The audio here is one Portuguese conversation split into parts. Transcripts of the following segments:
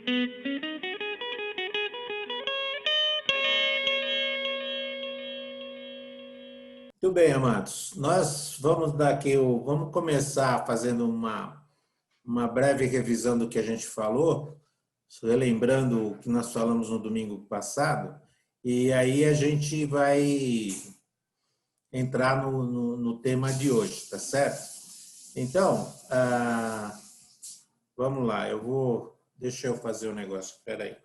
Muito bem, amados. Nós vamos dar aqui, vamos começar fazendo uma breve revisão do que a gente falou, relembrando o que nós falamos no domingo passado, e aí a gente vai entrar no tema de hoje, tá certo? Então, vamos lá, deixa eu fazer um negócio, espera aí.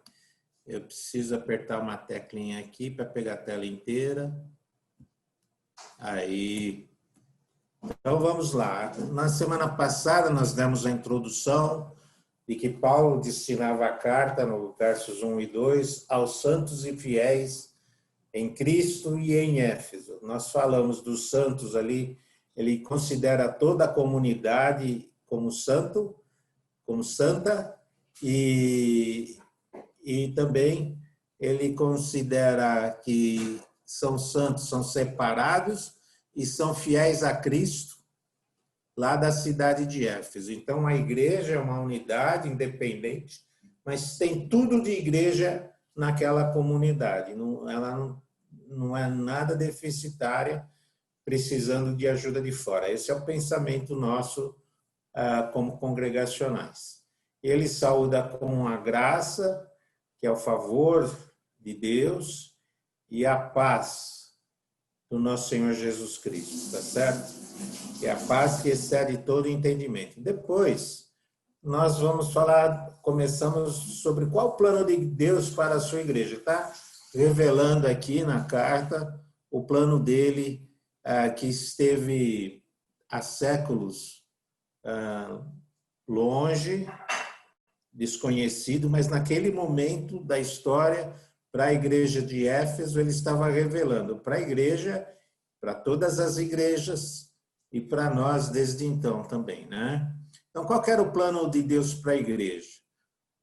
Eu preciso apertar uma teclinha aqui para pegar a tela inteira. Aí. Então vamos lá. Na semana passada nós demos a introdução de que Paulo destinava a carta, no versos 1 e 2, aos santos e fiéis em Cristo e em Éfeso. Nós falamos dos santos ali, ele considera toda a comunidade como santo, como santa, e também ele considera que são santos, são separados e são fiéis a Cristo, lá da cidade de Éfeso. Então, a igreja é uma unidade independente, mas tem tudo de igreja naquela comunidade. Ela não é nada deficitária, precisando de ajuda de fora. Esse é o pensamento nosso como congregacionais. Ele saúda com a graça, que é o favor de Deus, e a paz do nosso Senhor Jesus Cristo, tá certo? E a paz que excede todo entendimento. Depois, nós vamos começamos sobre qual o plano de Deus para a sua igreja, tá? Revelando aqui na carta o plano dele, que esteve há séculos longe, desconhecido, mas naquele momento da história, para a igreja de Éfeso, ele estava revelando para a igreja, para todas as igrejas e para nós desde então também, né? Então, qual era o plano de Deus para a igreja?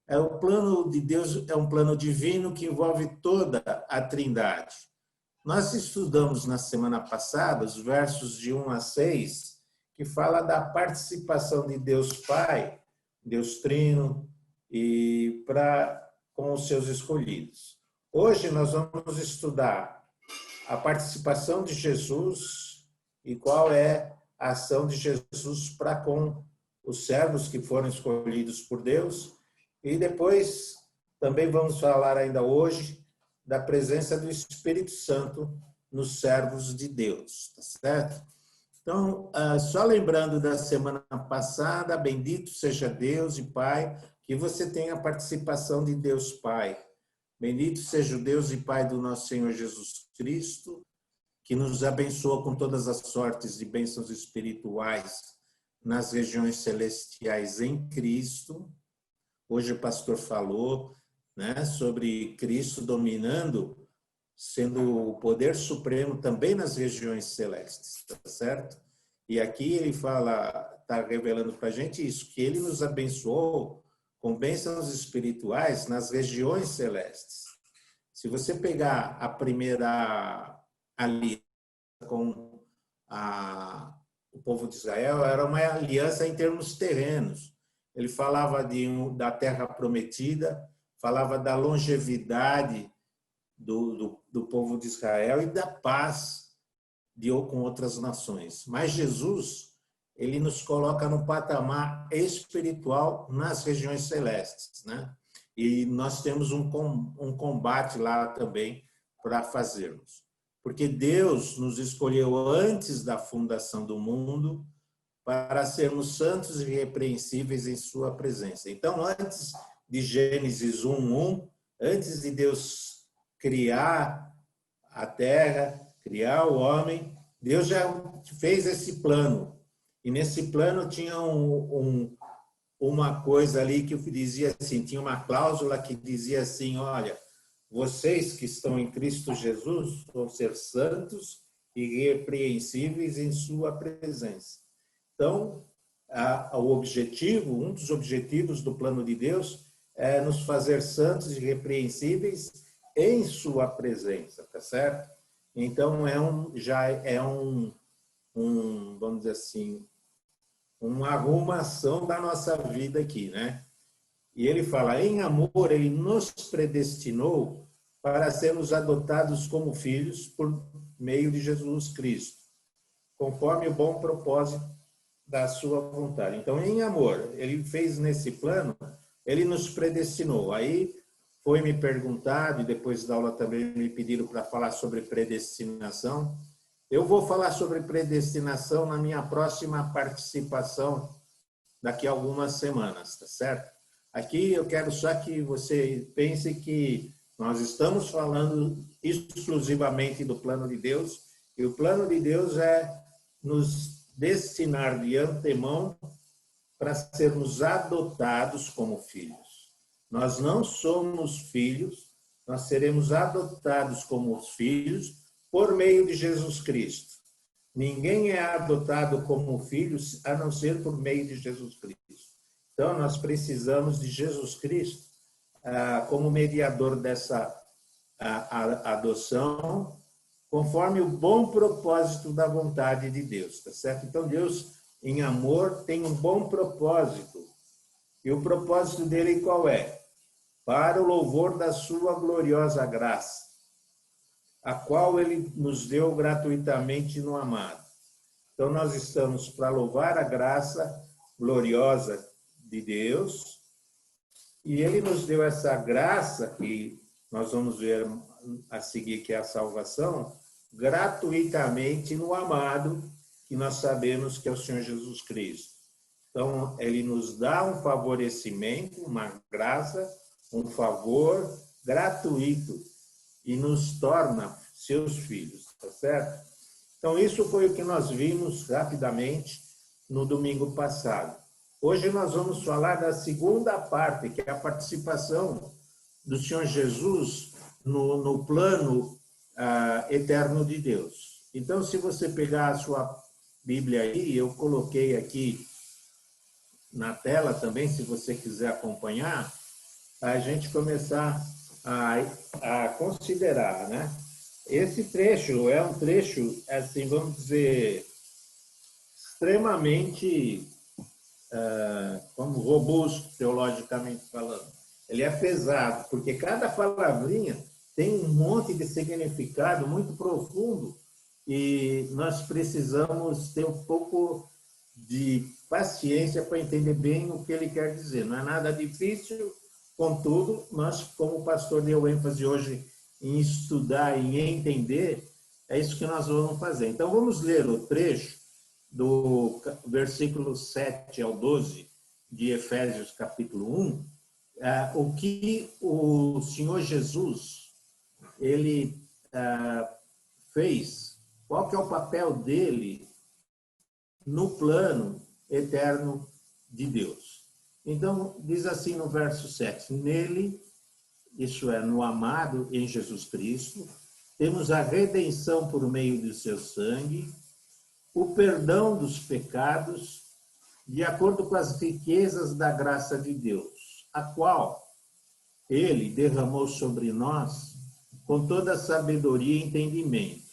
O plano de Deus é um plano divino que envolve toda a Trindade. Nós estudamos na semana passada os versos de 1 a 6, que fala da participação de Deus Pai, Deus Trino, e com os seus escolhidos. Hoje nós vamos estudar a participação de Jesus e qual é a ação de Jesus para com os servos que foram escolhidos por Deus. E depois também vamos falar ainda hoje da presença do Espírito Santo nos servos de Deus, tá certo? Então, só lembrando da semana passada, bendito seja Deus e Pai, que você tenha a participação de Deus Pai. Bendito seja o Deus e Pai do nosso Senhor Jesus Cristo, que nos abençoa com todas as sortes de bênçãos espirituais nas regiões celestiais em Cristo. Hoje o pastor falou, né, sobre Cristo dominando, sendo o poder supremo também nas regiões celestes, tá certo? E aqui ele está revelando para a gente isso, que ele nos abençoou com bênçãos espirituais nas regiões celestes. Se você pegar a primeira aliança com o povo de Israel, era uma aliança em termos terrenos. Ele falava da terra prometida, falava da longevidade do povo de Israel e da paz com outras nações. Mas Jesus, ele nos coloca no patamar espiritual nas regiões celestes, né? E nós temos um combate lá também para fazermos. Porque Deus nos escolheu antes da fundação do mundo para sermos santos e irrepreensíveis em sua presença. Então, antes de Gênesis 1:1, antes de Deus criar a terra, criar o homem, Deus já fez esse plano. E nesse plano tinha uma coisa ali que dizia assim, tinha uma cláusula que dizia assim, olha, vocês que estão em Cristo Jesus vão ser santos e irrepreensíveis em sua presença. Então, um dos objetivos do plano de Deus é nos fazer santos e irrepreensíveis em sua presença, tá certo? Então, vamos dizer assim, uma arrumação da nossa vida aqui, né? E ele fala, em amor, ele nos predestinou para sermos adotados como filhos por meio de Jesus Cristo, conforme o bom propósito da sua vontade. Então, em amor, ele fez nesse plano, ele nos predestinou. Aí foi me perguntado, e depois da aula também me pediram para falar sobre predestinação. Eu vou falar sobre predestinação na minha próxima participação daqui a algumas semanas, tá certo? Aqui eu quero só que você pense que nós estamos falando exclusivamente do plano de Deus, e o plano de Deus é nos destinar de antemão para sermos adotados como filhos. Nós não somos filhos, nós seremos adotados como filhos por meio de Jesus Cristo. Ninguém é adotado como filhos a não ser por meio de Jesus Cristo. Então, nós precisamos de Jesus Cristo como mediador dessa adoção, conforme o bom propósito da vontade de Deus, tá certo? Então, Deus, em amor, tem um bom propósito. E o propósito dele qual é? Para o louvor da sua gloriosa graça, a qual ele nos deu gratuitamente no amado. Então, nós estamos para louvar a graça gloriosa de Deus, e ele nos deu essa graça, que nós vamos ver a seguir, que é a salvação, gratuitamente no amado, que nós sabemos que é o Senhor Jesus Cristo. Então, ele nos dá um favorecimento, uma graça, um favor gratuito, e nos torna seus filhos, tá certo? Então, isso foi o que nós vimos rapidamente no domingo passado. Hoje nós vamos falar da segunda parte, que é a participação do Senhor Jesus no plano eterno de Deus. Então, se você pegar a sua Bíblia aí, eu coloquei aqui na tela também, se você quiser acompanhar, a gente começar a considerar, né? Esse trecho é um trecho, assim, vamos dizer, extremamente como robusto, teologicamente falando. Ele é pesado, porque cada palavrinha tem um monte de significado muito profundo e nós precisamos ter um pouco de paciência para entender bem o que ele quer dizer. Não é nada difícil, contudo, nós, como o pastor deu ênfase hoje em estudar e em entender, é isso que nós vamos fazer. Então, vamos ler o trecho do versículo 7 ao 12 de Efésios, capítulo 1, o que o Senhor Jesus ele fez, qual que é o papel dele no plano eterno de Deus. Então, diz assim no verso 7, nele, isso é, no amado em Jesus Cristo, temos a redenção por meio do seu sangue, o perdão dos pecados, de acordo com as riquezas da graça de Deus, a qual ele derramou sobre nós com toda a sabedoria e entendimento,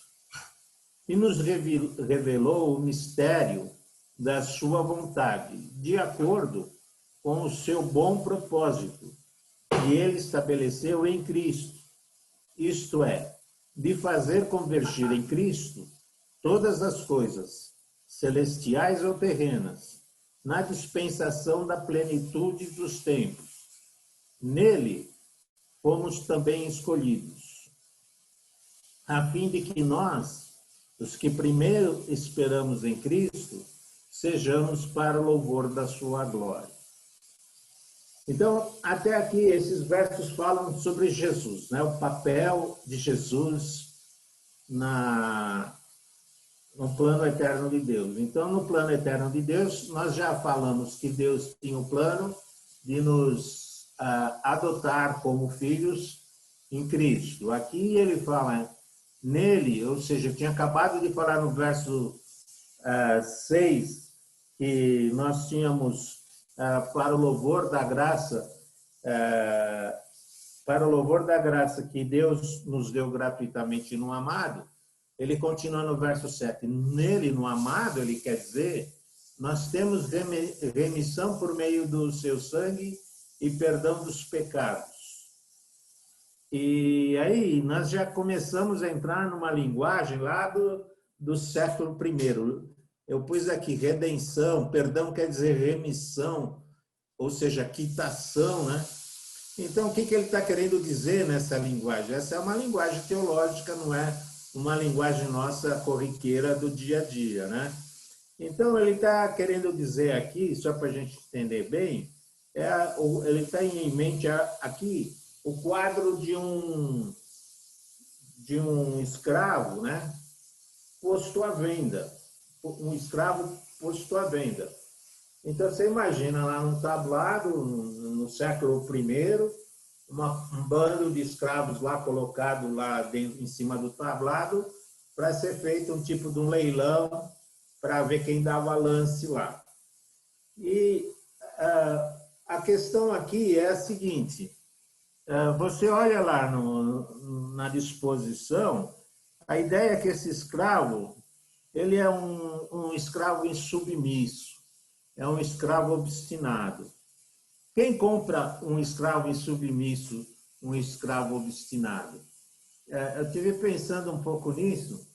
e nos revelou o mistério da sua vontade, de acordo com o seu bom propósito, que ele estabeleceu em Cristo, isto é, de fazer convergir em Cristo todas as coisas, celestiais ou terrenas, na dispensação da plenitude dos tempos. Nele fomos também escolhidos, a fim de que nós, os que primeiro esperamos em Cristo, sejamos para o louvor da sua glória. Então, até aqui, esses versos falam sobre Jesus, né? O papel de Jesus no plano eterno de Deus. Então, no plano eterno de Deus, nós já falamos que Deus tinha o plano de nos adotar como filhos em Cristo. Aqui ele fala nele, ou seja, eu tinha acabado de falar no verso 6, que nós tínhamos para o louvor da graça, que Deus nos deu gratuitamente no amado. Ele continua no verso 7. Nele, no amado, ele quer dizer, nós temos remissão por meio do seu sangue e perdão dos pecados. E aí nós já começamos a entrar numa linguagem lá do século I. Eu pus aqui redenção, perdão quer dizer remissão, ou seja, quitação, né? Então, o que ele está querendo dizer nessa linguagem? Essa é uma linguagem teológica, não é uma linguagem nossa corriqueira do dia a dia, né? Então, ele está querendo dizer aqui, só para a gente entender bem, ele está em mente aqui o quadro de um escravo, né? Posto à venda. Um escravo posto à venda. Então, você imagina lá no tablado, no século I, um bando de escravos lá colocado lá dentro, em cima do tablado para ser feito um tipo de um leilão para ver quem dava lance lá. E a questão aqui é a seguinte, você olha lá na disposição, a ideia é que esse escravo, ele é um escravo insubmisso, é um escravo obstinado. Quem compra um escravo insubmisso, um escravo obstinado? Eu estive pensando um pouco nisso.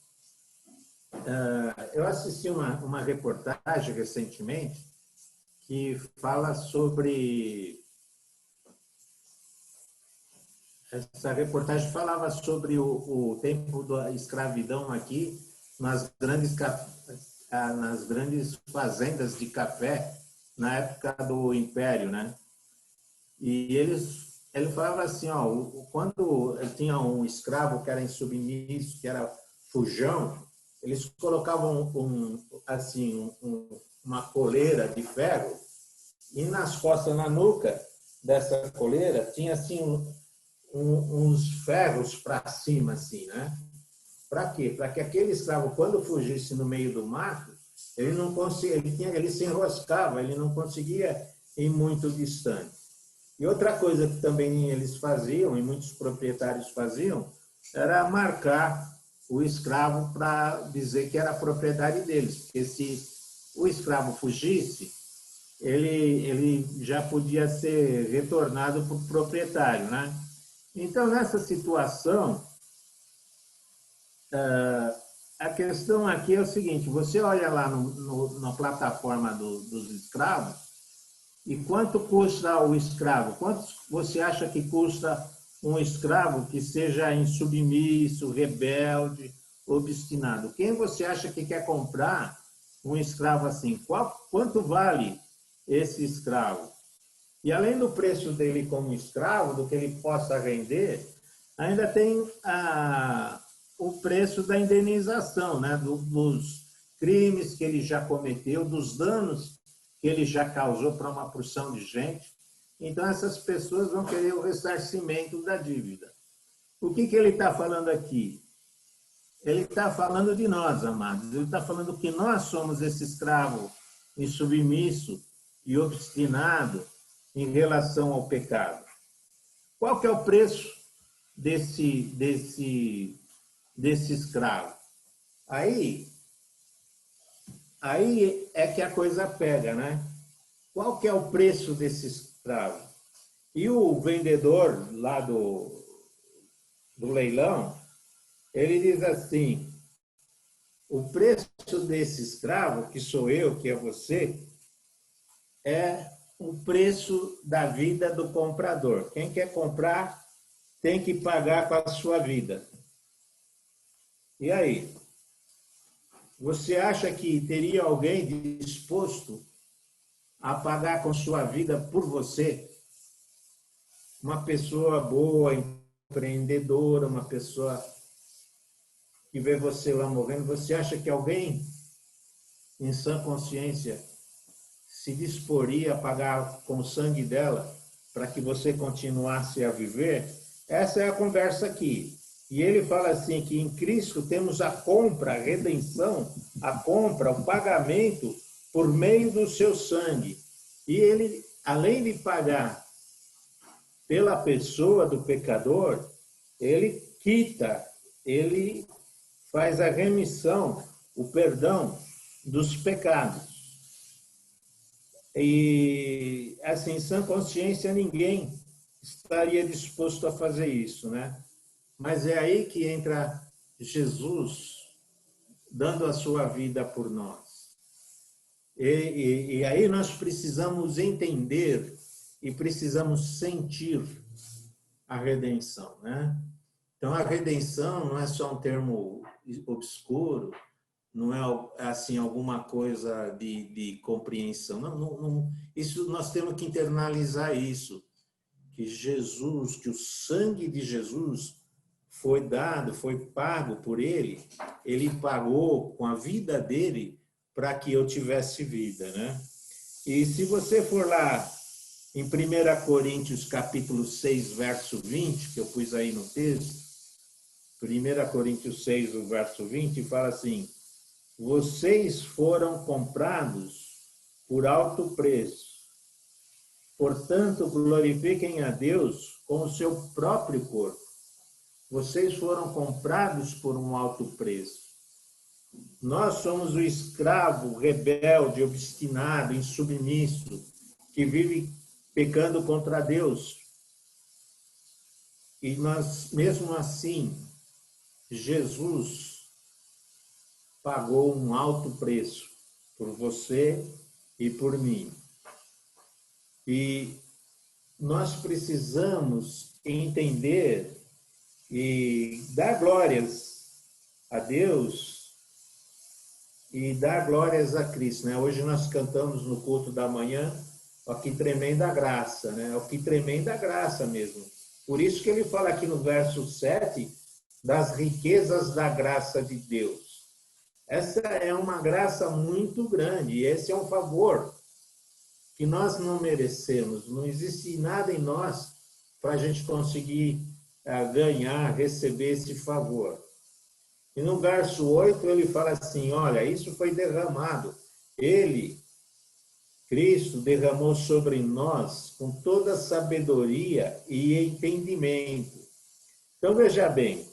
Eu assisti uma reportagem recentemente que fala sobre... Essa reportagem falava sobre o tempo da escravidão aqui nas grandes fazendas de café na época do Império, né? E ele falava assim, ó, quando tinha um escravo que era insubmisso, que era fujão, eles colocavam uma coleira de ferro e nas costas, na nuca dessa coleira, tinha assim uns ferros para cima, assim, né? Para quê? Para que aquele escravo, quando fugisse no meio do mato, ele não conseguia, ele se enroscava, ele não conseguia ir muito distante. E outra coisa que também eles faziam, e muitos proprietários faziam, era marcar o escravo para dizer que era propriedade deles, porque se o escravo fugisse, ele já podia ser retornado para o proprietário, né? Então, nessa situação, a questão aqui é o seguinte, você olha lá na plataforma dos escravos, e quanto custa o escravo? Quanto você acha que custa um escravo que seja insubmisso, rebelde, obstinado? Quem você acha que quer comprar um escravo assim? Quanto vale esse escravo? E além do preço dele como escravo, do que ele possa render, ainda tem o preço da indenização, né? Dos crimes que ele já cometeu, dos danos que ele já causou para uma porção de gente. Então, essas pessoas vão querer o ressarcimento da dívida. O que ele está falando aqui? Ele está falando de nós, amados. Ele está falando que nós somos esse escravo insubmisso e obstinado em relação ao pecado. Qual que é o preço desse escravo? Aí é que a coisa pega, né? Qual que é o preço desse escravo? E o vendedor lá do leilão, ele diz assim, o preço desse escravo, que sou eu, que é você, é o preço da vida do comprador. Quem quer comprar tem que pagar com a sua vida. E aí? Você acha que teria alguém disposto a pagar com sua vida por você? Uma pessoa boa, empreendedora, uma pessoa que vê você lá morrendo, você acha que alguém, em sã consciência, se disporia a pagar com o sangue dela para que você continuasse a viver? Essa é a conversa aqui. E ele fala assim que em Cristo temos a compra, a redenção, a compra, o pagamento por meio do seu sangue. E ele, além de pagar pela pessoa do pecador, ele quita, ele faz a remissão, o perdão dos pecados. E, assim, em sã consciência, ninguém estaria disposto a fazer isso, né? Mas é aí que entra Jesus dando a sua vida por nós. E aí nós precisamos entender e precisamos sentir a redenção, né? Então, a redenção não é só um termo obscuro, não é assim alguma coisa de compreensão. Não, isso nós temos que internalizar isso, que Jesus, que o sangue de Jesus foi dado, foi pago por ele pagou com a vida dele para que eu tivesse vida, né? E se você for lá em 1 Coríntios capítulo 6, verso 20, que eu pus aí no texto, 1 Coríntios 6, o verso 20, fala assim: vocês foram comprados por alto preço. Portanto, glorifiquem a Deus com o seu próprio corpo. Vocês foram comprados por um alto preço. Nós somos o escravo rebelde, obstinado, insubmisso, que vive pecando contra Deus. E nós, mesmo assim, Jesus pagou um alto preço por você e por mim. E nós precisamos entender e dar glórias a Deus e dar glórias a Cristo, né? Hoje nós cantamos no culto da manhã, ó, que tremenda graça, né? Ó, que tremenda graça mesmo. Por isso que ele fala aqui no verso 7 das riquezas da graça de Deus. Essa é uma graça muito grande, e esse é um favor que nós não merecemos. Não existe nada em nós para a gente conseguir ganhar, receber esse favor. E no verso 8 ele fala assim, olha, isso foi derramado. Ele, Cristo, derramou sobre nós com toda sabedoria e entendimento. Então, veja bem,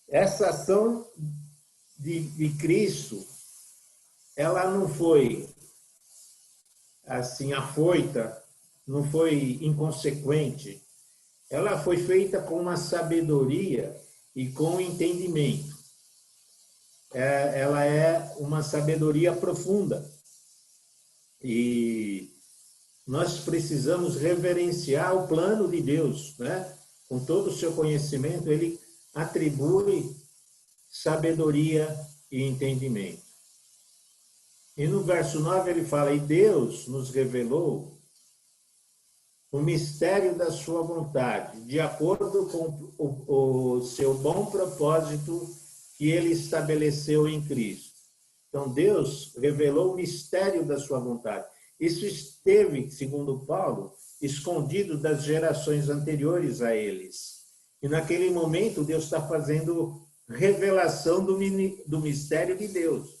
essa ação de Cristo, ela não foi assim afoita, não foi inconsequente. Ela foi feita com uma sabedoria e com entendimento. Ela é uma sabedoria profunda. E nós precisamos reverenciar o plano de Deus, né? Com todo o seu conhecimento, ele atribui sabedoria e entendimento. E no verso 9 ele fala, e Deus nos revelou o mistério da sua vontade, de acordo com o seu bom propósito que ele estabeleceu em Cristo. Então, Deus revelou o mistério da sua vontade. Isso esteve, segundo Paulo, escondido das gerações anteriores a eles. E naquele momento, Deus está fazendo revelação do mistério de Deus.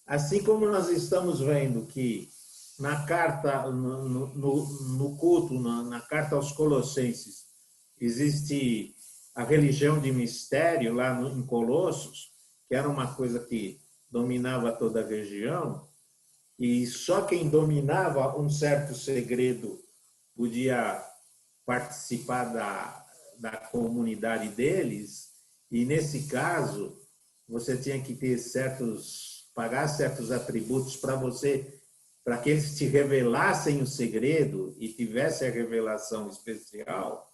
Assim como nós estamos vendo que na carta, no culto, na carta aos Colossenses, existe a religião de mistério lá em Colossos, que era uma coisa que dominava toda a região, e só quem dominava um certo segredo podia participar da comunidade deles, e nesse caso, você tinha que ter pagar certos atributos para que eles te revelassem o segredo e tivesse a revelação especial.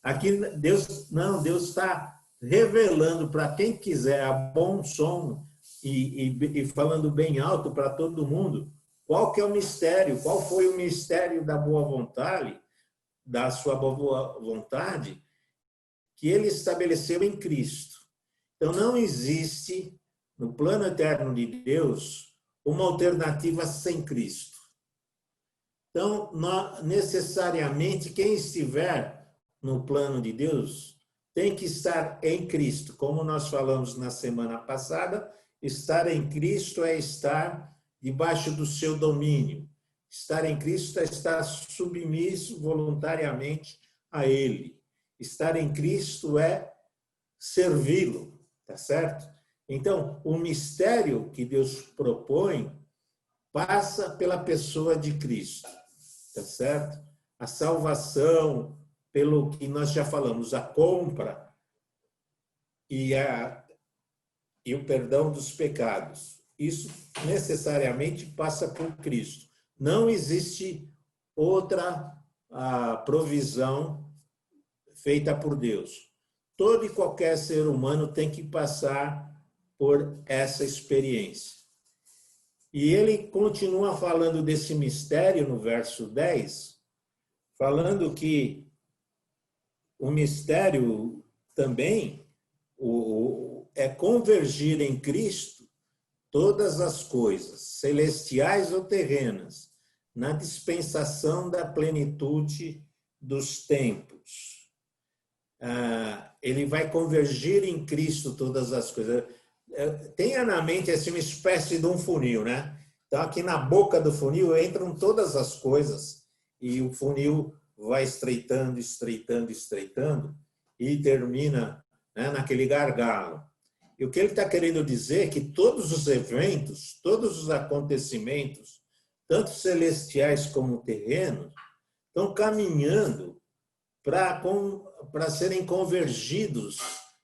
Aqui Deus está revelando para quem quiser a bom som e falando bem alto para todo mundo qual que é o mistério, qual foi o mistério da boa vontade, da sua boa vontade que ele estabeleceu em Cristo. Então não existe no plano eterno de Deus uma alternativa sem Cristo. Então, necessariamente, quem estiver no plano de Deus tem que estar em Cristo. Como nós falamos na semana passada, estar em Cristo é estar debaixo do seu domínio. Estar em Cristo é estar submisso voluntariamente a Ele. Estar em Cristo é servi-lo, tá certo? Então, o mistério que Deus propõe passa pela pessoa de Cristo, tá certo? A salvação, pelo que nós já falamos, a compra e o perdão dos pecados. Isso necessariamente passa por Cristo. Não existe outra provisão feita por Deus. Todo e qualquer ser humano tem que passar por essa experiência. E ele continua falando desse mistério no verso 10, falando que o mistério também é convergir em Cristo todas as coisas, celestiais ou terrenas, na dispensação da plenitude dos tempos. Ele vai convergir em Cristo todas as coisas. Tenha na mente assim, uma espécie de um funil, né? Então, aqui na boca do funil entram todas as coisas e o funil vai estreitando, estreitando, estreitando e termina, né, naquele gargalo. E o que ele está querendo dizer é que todos os eventos, todos os acontecimentos, tanto celestiais como terrenos, estão caminhando para serem convergidos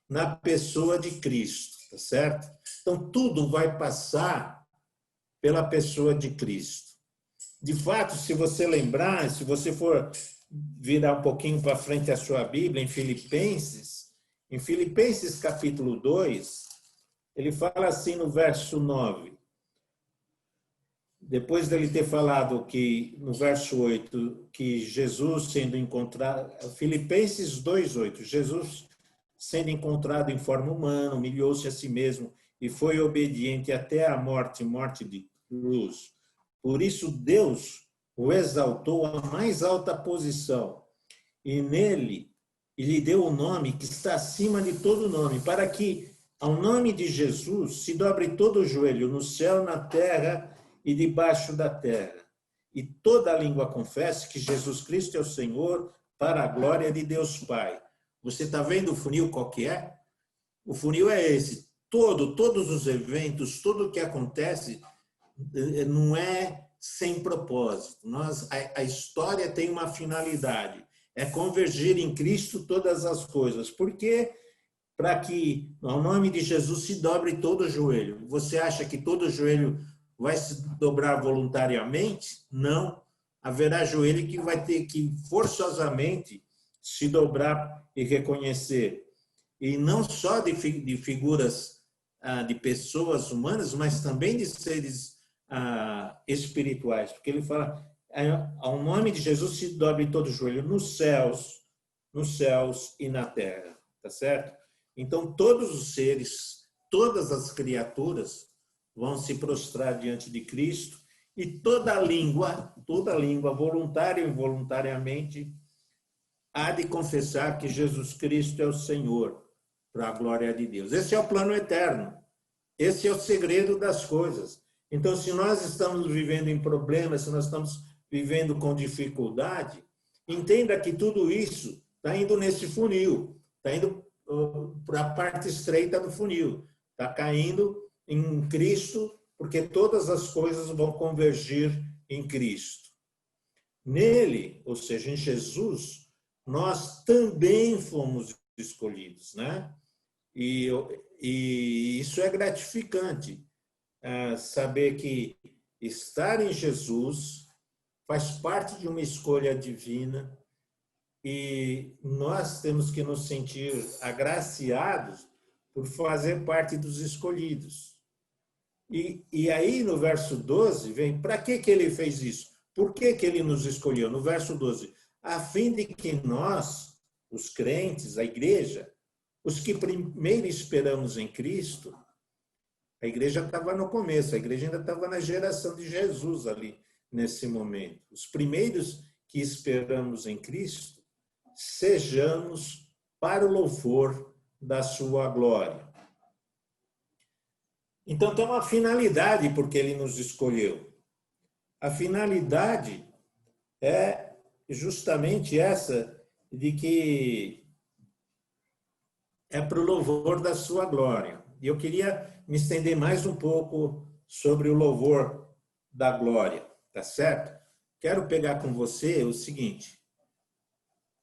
na pessoa de Cristo, tá certo? Então, tudo vai passar pela pessoa de Cristo. De fato, se você lembrar, se você for virar um pouquinho para frente a sua Bíblia, em Filipenses capítulo 2, ele fala assim no verso 9, depois dele ter falado que, no verso 8, que Jesus sendo encontrado, Filipenses 2:8, Jesus sendo encontrado em forma humana, humilhou-se a si mesmo e foi obediente até a morte, morte de cruz. Por isso Deus o exaltou à mais alta posição e nele lhe deu o nome que está acima de todo nome, para que ao nome de Jesus se dobre todo o joelho no céu, na terra e debaixo da terra, e toda a língua confesse que Jesus Cristo é o Senhor, para a glória de Deus Pai. Você está vendo o funil qual que é? O funil é esse. Todos os eventos, tudo o que acontece não é sem propósito. A história tem uma finalidade, é convergir em Cristo todas as coisas. Por quê? Para que, ao nome de Jesus, se dobre todo o joelho. Você acha que todo o joelho vai se dobrar voluntariamente? Não. Haverá joelho que vai ter que forçosamente se dobrar e reconhecer. E não só de figuras, de pessoas humanas, mas também de seres espirituais. Porque ele fala, ao nome de Jesus se dobre todo o joelho nos céus e na terra. Tá certo? Então, todos os seres, todas as criaturas vão se prostrar diante de Cristo e toda língua, voluntária ou involuntariamente, há de confessar que Jesus Cristo é o Senhor, para a glória de Deus. Esse é o plano eterno. Esse é o segredo das coisas. Então, se nós estamos vivendo em problemas, se nós estamos vivendo com dificuldade, entenda que tudo isso está indo nesse funil, está indo para a parte estreita do funil, está caindo em Cristo, porque todas as coisas vão convergir em Cristo. Nele, ou seja, em Jesus, nós também fomos escolhidos, né? E isso é gratificante, saber que estar em Jesus faz parte de uma escolha divina e nós temos que nos sentir agraciados por fazer parte dos escolhidos. E aí, no verso 12, vem, para que ele fez isso? Por que ele nos escolheu? No verso 12, a fim de que nós, os crentes, a igreja, os que primeiro esperamos em Cristo, a igreja estava no começo, a igreja ainda estava na geração de Jesus ali, nesse momento. Os primeiros que esperamos em Cristo, sejamos para o louvor da sua glória. Então, tem uma finalidade porque ele nos escolheu. A finalidade é justamente essa, de que é para o louvor da sua glória. E eu queria me estender mais um pouco sobre o louvor da glória, tá certo? Quero pegar com você o seguinte: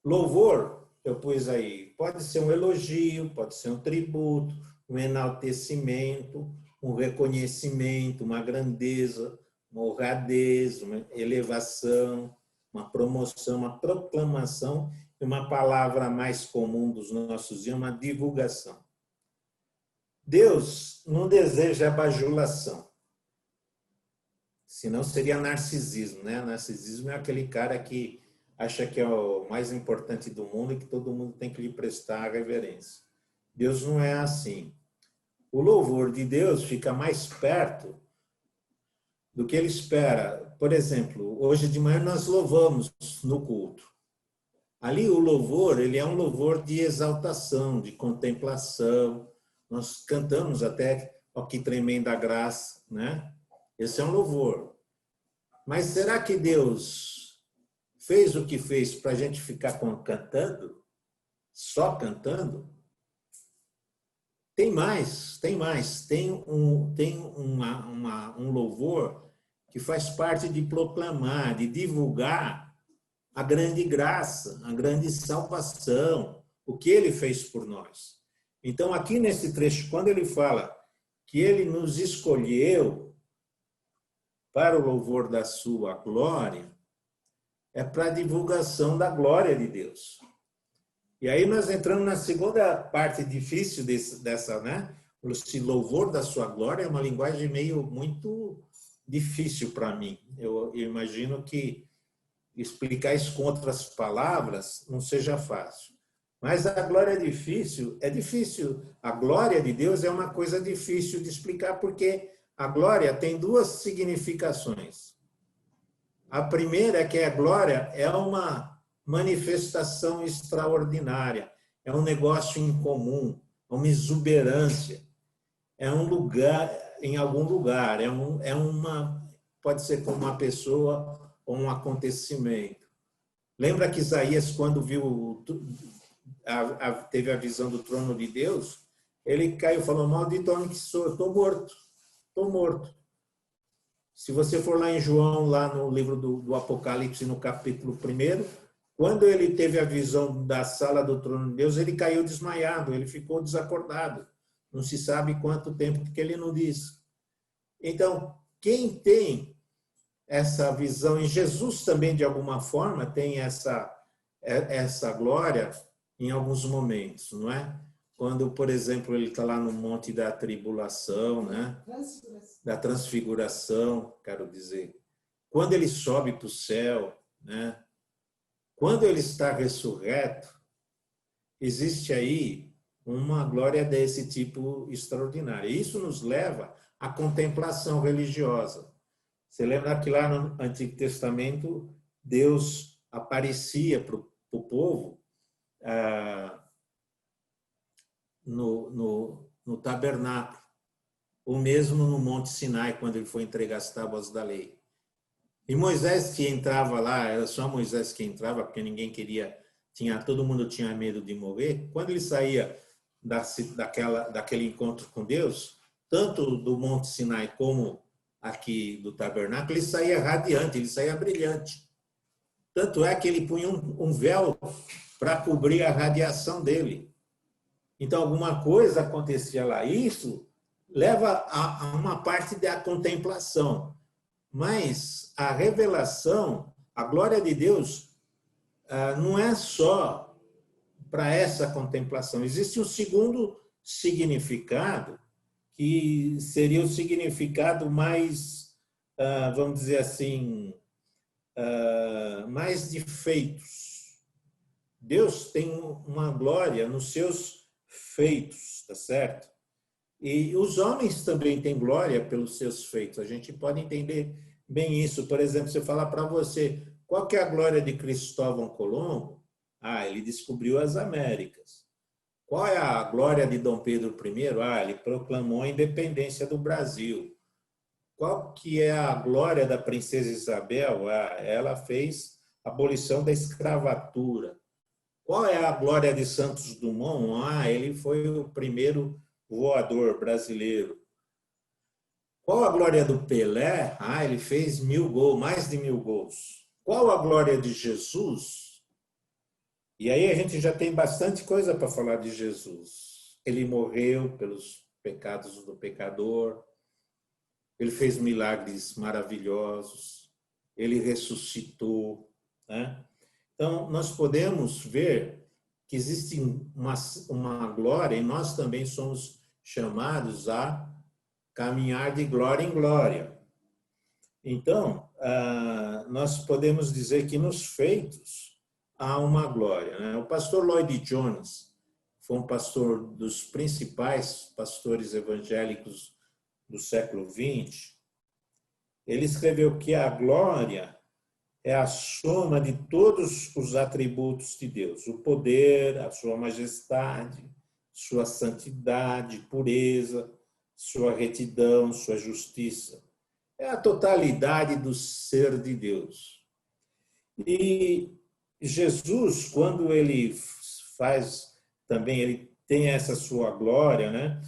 louvor, eu pus aí, pode ser um elogio, pode ser um tributo, um enaltecimento, um reconhecimento, uma grandeza, uma honradez, uma elevação, uma promoção, uma proclamação e uma palavra mais comum dos nossos dias, uma divulgação. Deus não deseja bajulação, senão seria narcisismo, né? Narcisismo é aquele cara que acha que é o mais importante do mundo e que todo mundo tem que lhe prestar reverência. Deus não é assim. O louvor de Deus fica mais perto do que ele espera. Por exemplo, hoje de manhã nós louvamos no culto. Ali o louvor, ele é um louvor de exaltação, de contemplação. Nós cantamos até "Ó que tremenda graça", né? Esse é um louvor. Mas será que Deus fez o que fez para a gente ficar cantando? Só cantando? Tem mais, tem mais. Tem um louvor que faz parte de proclamar, de divulgar a grande graça, a grande salvação, o que ele fez por nós. Então, aqui nesse trecho, quando ele fala que ele nos escolheu para o louvor da sua glória, é para a divulgação da glória de Deus. E aí nós entramos na segunda parte difícil dessa, né? Esse louvor da sua glória é uma linguagem muito difícil para mim. Eu imagino que explicar isso com outras palavras não seja fácil. Mas a glória é difícil. A glória de Deus é uma coisa difícil de explicar, porque a glória tem duas significações. A primeira é que a glória é uma manifestação extraordinária, é um negócio incomum, é uma exuberância, é um lugar, em algum lugar, pode ser como uma pessoa ou um acontecimento. Lembra que Isaías, quando teve a visão do trono de Deus, ele caiu e falou: maldito homem que sou, eu estou morto. Se você for lá em João, lá no livro do Apocalipse, no capítulo 1, quando ele teve a visão da sala do trono de Deus, ele caiu desmaiado, ele ficou desacordado. Não se sabe quanto tempo, porque ele não diz. Então, quem tem essa visão, e Jesus também, de alguma forma, tem essa glória em alguns momentos, não é? Quando, por exemplo, ele está lá no Monte da Tribulação, né? Da Transfiguração, quero dizer. Quando ele sobe para o céu, né? Quando ele está ressurreto, existe aí uma glória desse tipo extraordinária. Isso nos leva à contemplação religiosa. Você lembra que lá no Antigo Testamento, Deus aparecia para o povo no tabernáculo, ou mesmo no Monte Sinai, quando ele foi entregar as tábuas da lei. E Moisés que entrava lá, era só Moisés que entrava, porque ninguém queria, todo mundo tinha medo de morrer. Quando ele saía daquele encontro com Deus, tanto do Monte Sinai como aqui do tabernáculo, ele saía radiante, ele saía brilhante. Tanto é que ele punha um véu para cobrir a radiação dele. Então, alguma coisa acontecia lá. Isso leva a uma parte da contemplação. Mas a revelação, a glória de Deus, não é só para essa contemplação. Existe um segundo significado, que seria o significado mais, vamos dizer assim, mais de feitos. Deus tem uma glória nos seus feitos, tá certo? E os homens também têm glória pelos seus feitos. A gente pode entender bem isso. Por exemplo, se eu falar para você, qual que é a glória de Cristóvão Colombo? Ele descobriu as Américas. Qual é a glória de Dom Pedro I? Ele proclamou a independência do Brasil. Qual que é a glória da princesa Isabel? Ela fez a abolição da escravatura. Qual é a glória de Santos Dumont? Ele foi o primeiro voador brasileiro. Qual a glória do Pelé? Ah, ele fez 1000 gols, mais de 1000 gols. Qual a glória de Jesus? E aí a gente já tem bastante coisa para falar de Jesus. Ele morreu pelos pecados do pecador, ele fez milagres maravilhosos, ele ressuscitou, né? Então, nós podemos ver que existe uma glória e nós também somos chamados a caminhar de glória em glória. Então, nós podemos dizer que nos feitos há uma glória, né? O pastor Lloyd Jones foi um pastor dos principais pastores evangélicos do século XX. Ele escreveu que a glória é a soma de todos os atributos de Deus, o poder, a sua majestade, sua santidade, pureza, sua retidão, sua justiça. É a totalidade do ser de Deus. E Jesus, quando ele faz também, ele tem essa sua glória, né?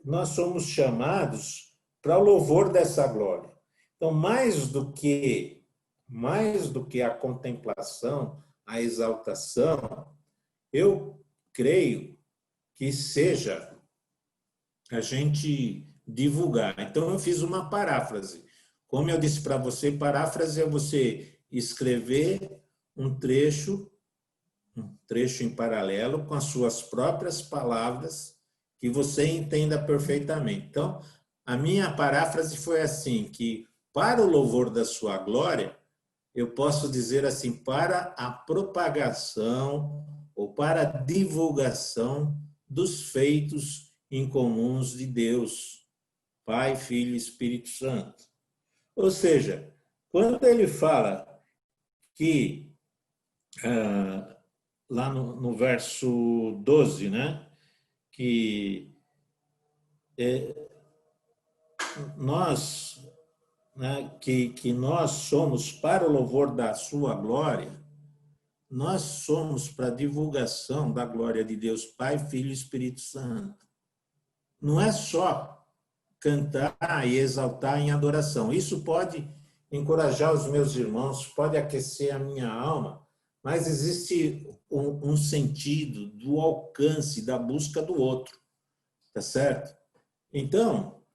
Nós somos chamados para o louvor dessa glória. Então, mais do que a contemplação, a exaltação, eu creio que seja a gente divulgar. Então, eu fiz uma paráfrase. Como eu disse para você, paráfrase é você escrever um trecho em paralelo com as suas próprias palavras que você entenda perfeitamente. Então, a minha paráfrase foi assim, que para o louvor da sua glória, eu posso dizer assim, para a propagação ou para a divulgação dos feitos incomuns de Deus, Pai, Filho e Espírito Santo. Ou seja, quando ele fala que, lá no verso 12, né, que nós, né, que nós somos para o louvor da sua glória, nós somos para a divulgação da glória de Deus Pai, Filho e Espírito Santo. Não é só cantar e exaltar em adoração. Isso pode encorajar os meus irmãos, pode aquecer a minha alma, mas existe um sentido do alcance, da busca do outro, tá certo? Então,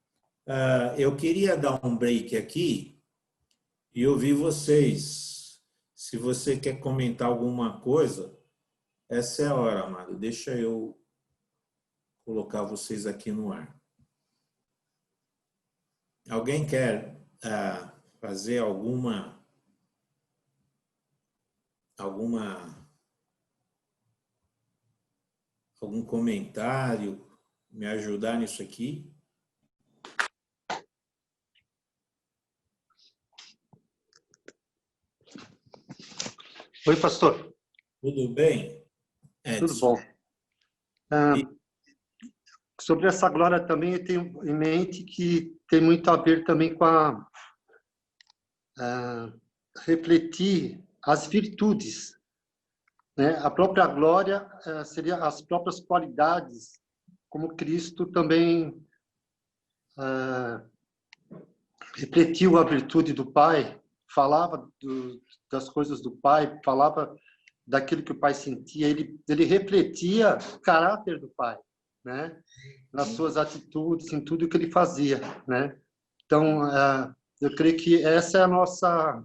eu queria dar um break aqui e ouvir vocês. Se você quer comentar alguma coisa, essa é a hora, amado. Deixa eu colocar vocês aqui no ar. Alguém quer fazer algum comentário, me ajudar nisso aqui? Oi, pastor. Tudo bem, Edson? Tudo bom. Sobre essa glória também, eu tenho em mente que tem muito a ver também com refletir as virtudes, né? A própria glória seria as próprias qualidades, como Cristo também refletiu a virtude do Pai, falava das coisas do Pai, falava daquilo que o Pai sentia, ele refletia o caráter do Pai, né? Nas suas atitudes, em tudo que ele fazia, né? Então, eu creio que essa é a nossa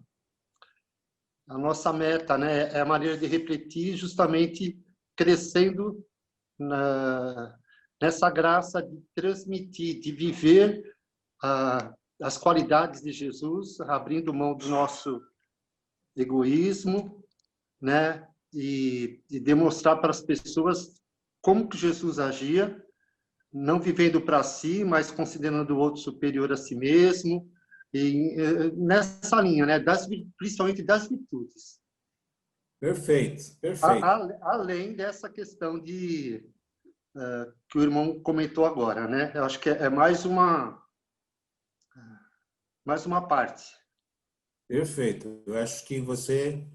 meta, né? É a maneira de refletir, justamente crescendo nessa graça de transmitir, de viver as qualidades de Jesus, abrindo mão do nosso egoísmo, né? E demonstrar para as pessoas como que Jesus agia, não vivendo para si, mas considerando o outro superior a si mesmo, e nessa linha, né? Principalmente das virtudes. Perfeito, perfeito. Além dessa questão que o irmão comentou agora, né? Eu acho que é mais uma parte. Perfeito. Eu acho que você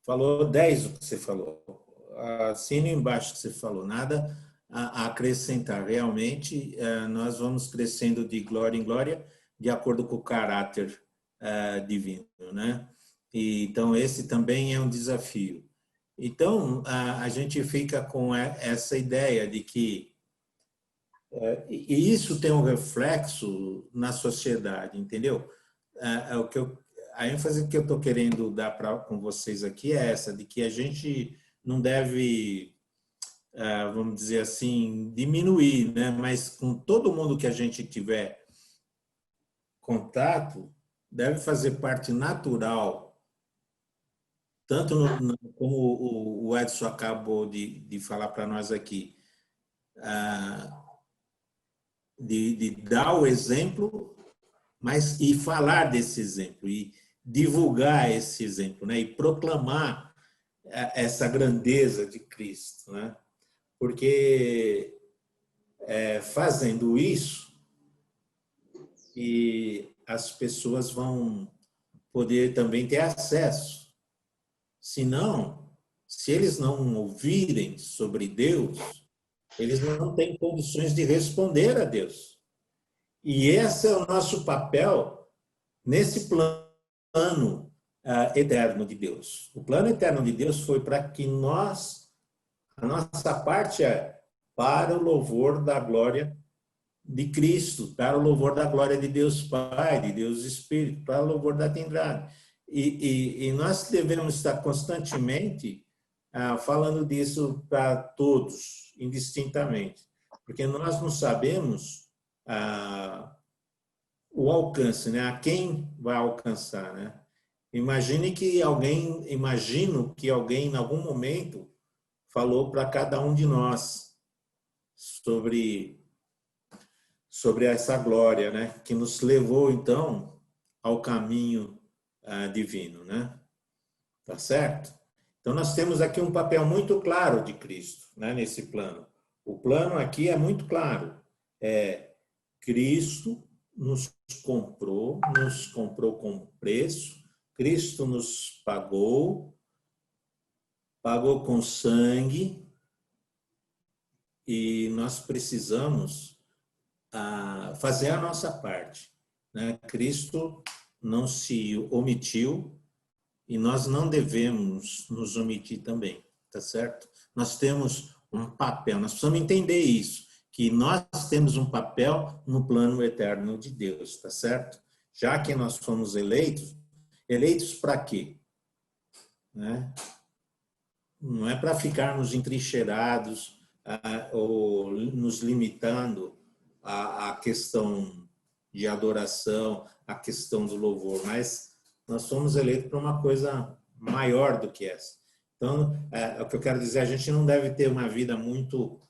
falou 10 o que você falou. Assino embaixo que você falou. Nada a acrescentar. Realmente, nós vamos crescendo de glória em glória, de acordo com o caráter divino, né? E, então, esse também é um desafio. Então, a gente fica com essa ideia de que e isso tem um reflexo na sociedade, entendeu? O que a ênfase que eu estou querendo dar com vocês aqui é essa, de que a gente não deve, vamos dizer assim, diminuir, né? Mas com todo mundo que a gente tiver contato, deve fazer parte natural, tanto como o Edson acabou de falar para nós aqui, de dar o exemplo, mas e falar desse exemplo, e divulgar esse exemplo, né? E proclamar essa grandeza de Cristo, né? Porque fazendo isso, e as pessoas vão poder também ter acesso. Senão, se eles não ouvirem sobre Deus, eles não têm condições de responder a Deus. E esse é o nosso papel nesse plano eterno de Deus. O plano eterno de Deus foi para que a nossa parte é para o louvor da glória de Cristo, para o louvor da glória de Deus Pai, de Deus Espírito, para o louvor da Trindade. E nós devemos estar constantemente falando disso para todos, indistintamente, porque nós não sabemos o alcance, né? A quem vai alcançar, né? Imagino que alguém em algum momento falou para cada um de nós sobre essa glória, né? Que nos levou então ao caminho divino, né? Tá certo? Então nós temos aqui um papel muito claro de Cristo, né? Nesse plano. O plano aqui é muito claro. Cristo nos comprou com preço. Cristo nos pagou com sangue, e nós precisamos fazer a nossa parte, né? Cristo não se omitiu e nós não devemos nos omitir também, tá certo? Nós temos um papel, nós precisamos entender isso, que nós temos um papel no plano eterno de Deus, tá certo? Já que nós fomos eleitos para quê? Né? Não é para ficarmos entrincheirados ou nos limitando à questão de adoração, à questão do louvor, mas nós somos eleitos para uma coisa maior do que essa. Então, o que eu quero dizer, a gente não deve ter uma vida muito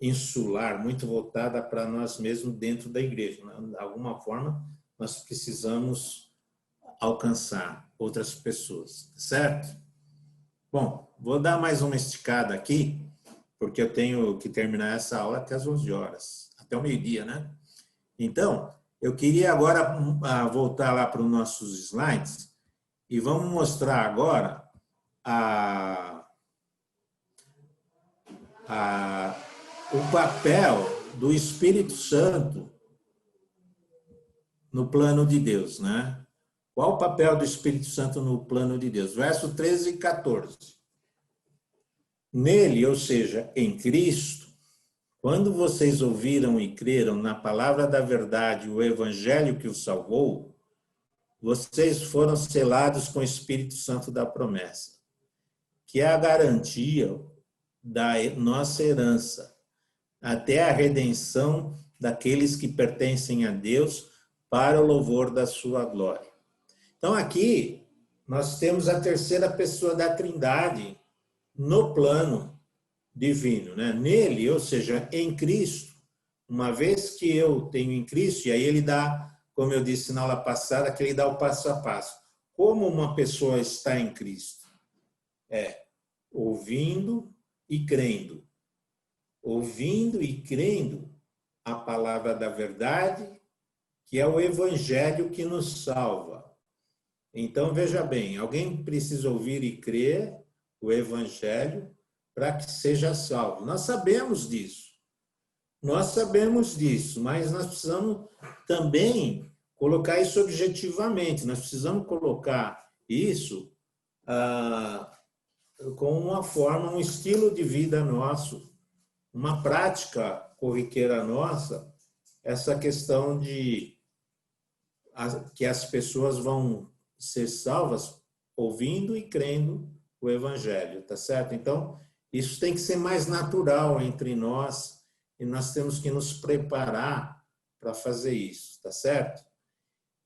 insular, muito voltada para nós mesmos dentro da igreja. De alguma forma, nós precisamos alcançar outras pessoas, certo? Bom, vou dar mais uma esticada aqui, porque eu tenho que terminar essa aula até às 11 horas, até o meio-dia, né? Então, eu queria agora voltar lá para os nossos slides e vamos mostrar agora o papel do Espírito Santo no plano de Deus, né? Qual o papel do Espírito Santo no plano de Deus? Verso 13 e 14. Nele, ou seja, em Cristo, quando vocês ouviram e creram na palavra da verdade, o evangelho que os salvou, vocês foram selados com o Espírito Santo da promessa, que é a garantia da nossa herança, até a redenção daqueles que pertencem a Deus para o louvor da sua glória. Então, aqui, nós temos a terceira pessoa da Trindade no plano divino, né? Nele, ou seja, em Cristo, uma vez que eu tenho em Cristo, e aí ele dá, como eu disse na aula passada, que ele dá o passo a passo. Como uma pessoa está em Cristo? Ouvindo e crendo. Ouvindo e crendo a palavra da verdade, que é o evangelho que nos salva. Então, veja bem, alguém precisa ouvir e crer o evangelho para que seja salvo. Nós sabemos disso. Nós sabemos disso, mas nós precisamos também colocar isso objetivamente. Nós precisamos colocar isso como uma forma, um estilo de vida nosso, uma prática corriqueira nossa, essa questão de que as pessoas vão ser salvas ouvindo e crendo o Evangelho, tá certo? Então, isso tem que ser mais natural entre nós e nós temos que nos preparar para fazer isso, tá certo?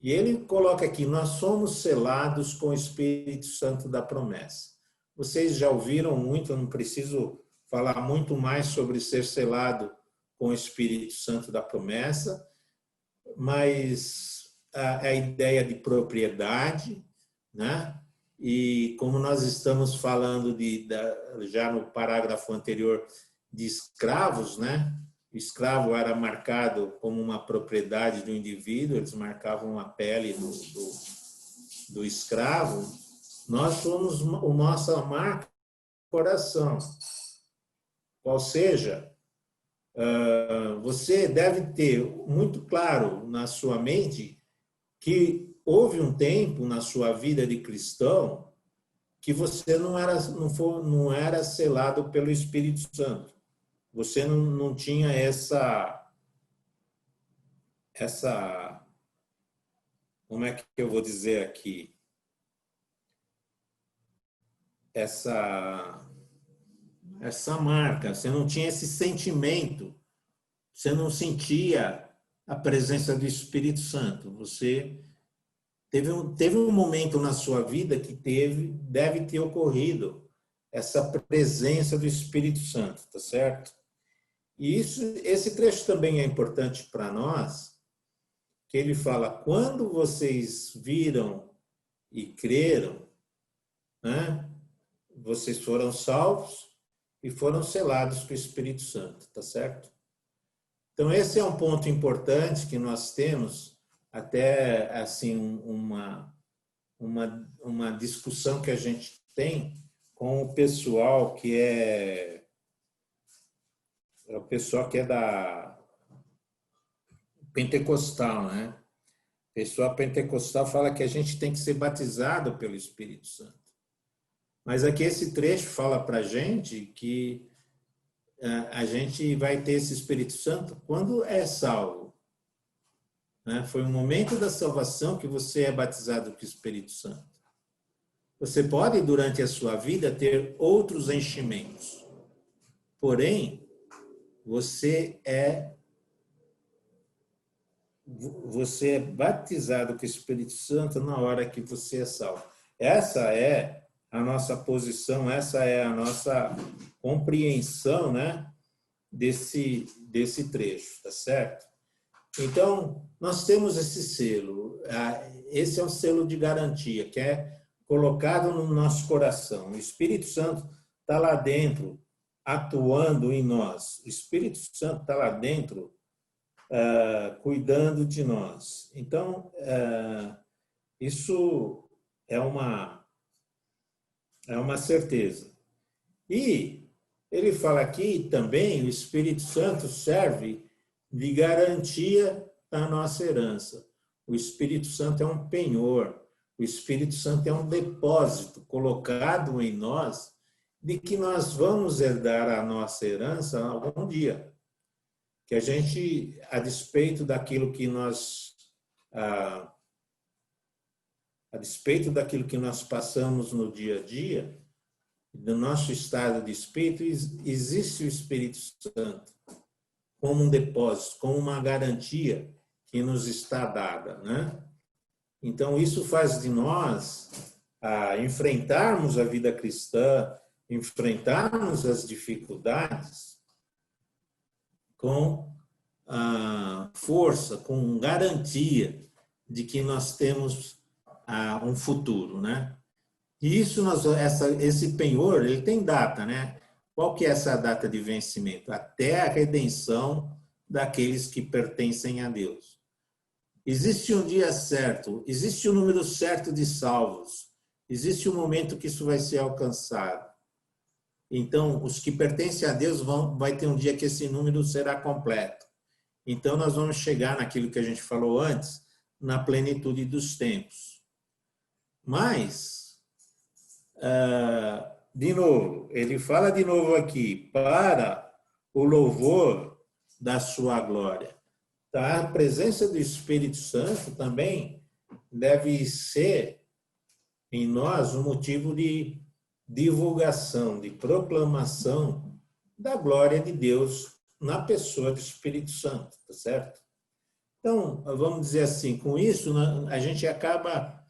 E ele coloca aqui, nós somos selados com o Espírito Santo da promessa. Vocês já ouviram muito, eu não preciso falar muito mais sobre ser selado com o Espírito Santo da promessa, mas a ideia de propriedade, né? E como nós estamos falando já no parágrafo anterior de escravos, né? O escravo era marcado como uma propriedade do indivíduo, eles marcavam a pele do escravo. Nós somos a nossa marca coração. Ou seja, você deve ter muito claro na sua mente que houve um tempo na sua vida de cristão que você não era selado pelo Espírito Santo. Você não tinha como é que eu vou dizer aqui? Essa marca, você não tinha esse sentimento, você não sentia a presença do Espírito Santo. Você teve um momento na sua vida que deve ter ocorrido essa presença do Espírito Santo, tá certo? E esse trecho também é importante para nós, que ele fala, quando vocês viram e creram, né, vocês foram salvos e foram selados com o Espírito Santo, tá certo? Então, esse é um ponto importante que nós temos, até assim, uma discussão que a gente tem com o pessoal que é o pessoal que é da pentecostal, né? O pessoal pentecostal fala que a gente tem que ser batizado pelo Espírito Santo. Mas aqui esse trecho fala para a gente que a gente vai ter esse Espírito Santo quando é salvo. Né? Foi um momento da salvação que você é batizado com o Espírito Santo. Você pode, durante a sua vida, ter outros enchimentos. Porém, você é batizado com o Espírito Santo na hora que você é salvo. Essa é a nossa posição, essa é a nossa compreensão, né, desse trecho, tá certo? Então, nós temos esse selo, esse é um selo de garantia, que é colocado no nosso coração. O Espírito Santo está lá dentro, atuando em nós. O Espírito Santo está lá dentro, cuidando de nós. Então, isso é uma certeza. E ele fala aqui também, o Espírito Santo serve de garantia da nossa herança. O Espírito Santo é um penhor, o Espírito Santo é um depósito colocado em nós de que nós vamos herdar a nossa herança algum dia. Que a gente, a despeito daquilo que nós passamos no dia a dia, do nosso estado de espírito, existe o Espírito Santo como um depósito, como uma garantia que nos está dada, né? Então, isso faz de nós enfrentarmos a vida cristã, enfrentarmos as dificuldades com força, com garantia de que nós temos um futuro, né? E isso, esse penhor, ele tem data, né? Qual que é essa data de vencimento? Até a redenção daqueles que pertencem a Deus. Existe um dia certo, existe um número certo de salvos, existe um momento que isso vai ser alcançado. Então, os que pertencem a Deus vai ter um dia que esse número será completo. Então, nós vamos chegar naquilo que a gente falou antes, na plenitude dos tempos. Mas, de novo, ele fala de novo aqui, para o louvor da sua glória. Tá? A presença do Espírito Santo também deve ser em nós um motivo de divulgação, de proclamação da glória de Deus na pessoa do Espírito Santo, tá certo? Então, vamos dizer assim, com isso a gente acaba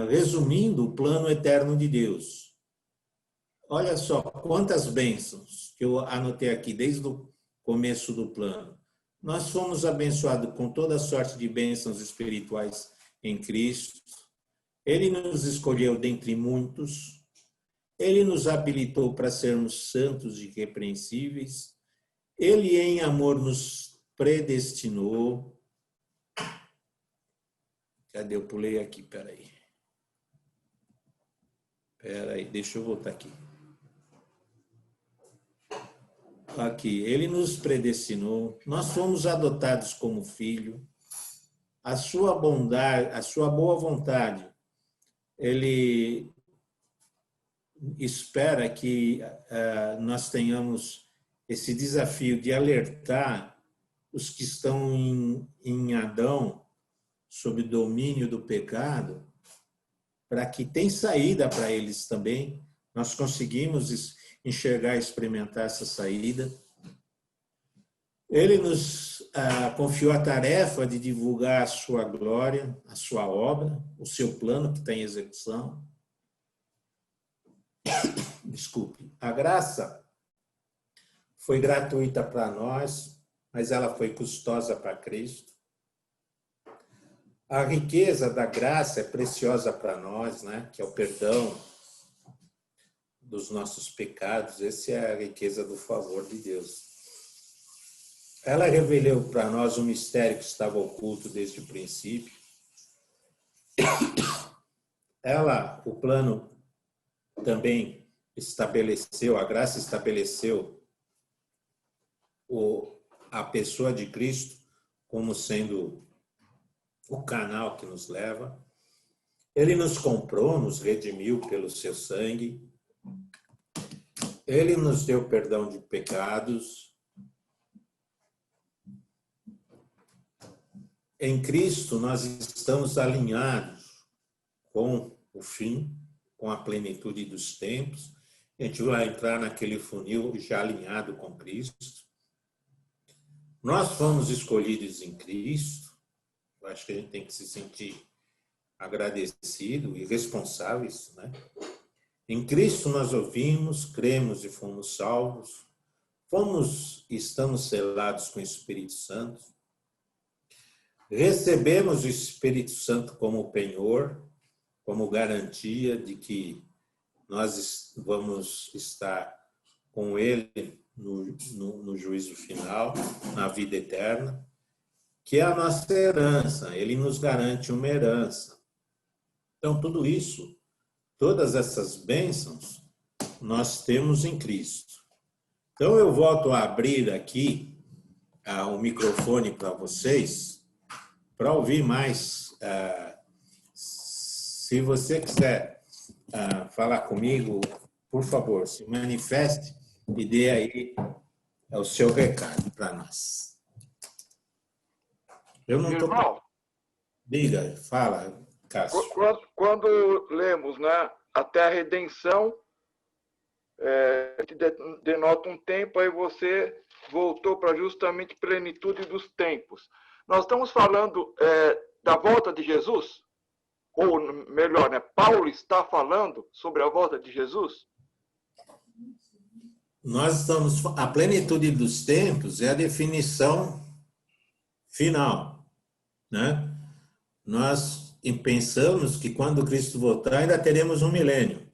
resumindo o plano eterno de Deus. Olha só quantas bênçãos que eu anotei aqui desde o começo do plano. Nós fomos abençoados com toda sorte de bênçãos espirituais em Cristo. Ele nos escolheu dentre muitos. Ele nos habilitou para sermos santos e irrepreensíveis. Ele, em amor, nos predestinou. Cadê? Eu pulei aqui, peraí. Deixa eu voltar aqui. Aqui, ele nos predestinou. Nós fomos adotados como filho. A sua bondade, a sua boa vontade, ele espera que nós tenhamos esse desafio de alertar os que estão em Adão, sob o domínio do pecado, para que tem saída para eles também. Nós conseguimos enxergar e experimentar essa saída. Ele nos confiou a tarefa de divulgar a sua glória, a sua obra, o seu plano que está em execução. Desculpe. A graça foi gratuita para nós, mas ela foi custosa para Cristo. A riqueza da graça é preciosa para nós, né? Que é o perdão dos nossos pecados. Essa é a riqueza do favor de Deus. Ela revelou para nós um mistério que estava oculto desde o princípio. O plano também estabeleceu, a graça estabeleceu a pessoa de Cristo como sendo o canal que nos leva. Ele nos comprou, nos redimiu pelo seu sangue. Ele nos deu perdão de pecados. Em Cristo, nós estamos alinhados com o fim, com a plenitude dos tempos. A gente vai entrar naquele funil já alinhado com Cristo. Nós fomos escolhidos em Cristo. Eu acho que a gente tem que se sentir agradecido e responsáveis, né? Em Cristo nós ouvimos, cremos e fomos salvos. Estamos selados com o Espírito Santo. Recebemos o Espírito Santo como penhor, como garantia de que nós vamos estar com Ele no juízo final, na vida eterna, que é a nossa herança. Ele nos garante uma herança. Então, tudo isso, todas essas bênçãos, nós temos em Cristo. Então, eu volto a abrir aqui o microfone para vocês, para ouvir mais. Se você quiser falar comigo, por favor, se manifeste e dê aí o seu recado para nós. Eu não estou... Diga, fala, Cássio. Quando lemos, né, até a redenção, denota um tempo, aí você voltou para justamente plenitude dos tempos. Nós estamos falando da volta de Jesus? Ou melhor, né, Paulo está falando sobre a volta de Jesus? A plenitude dos tempos é a definição final, né? Nós pensamos que quando Cristo voltar ainda teremos um milênio.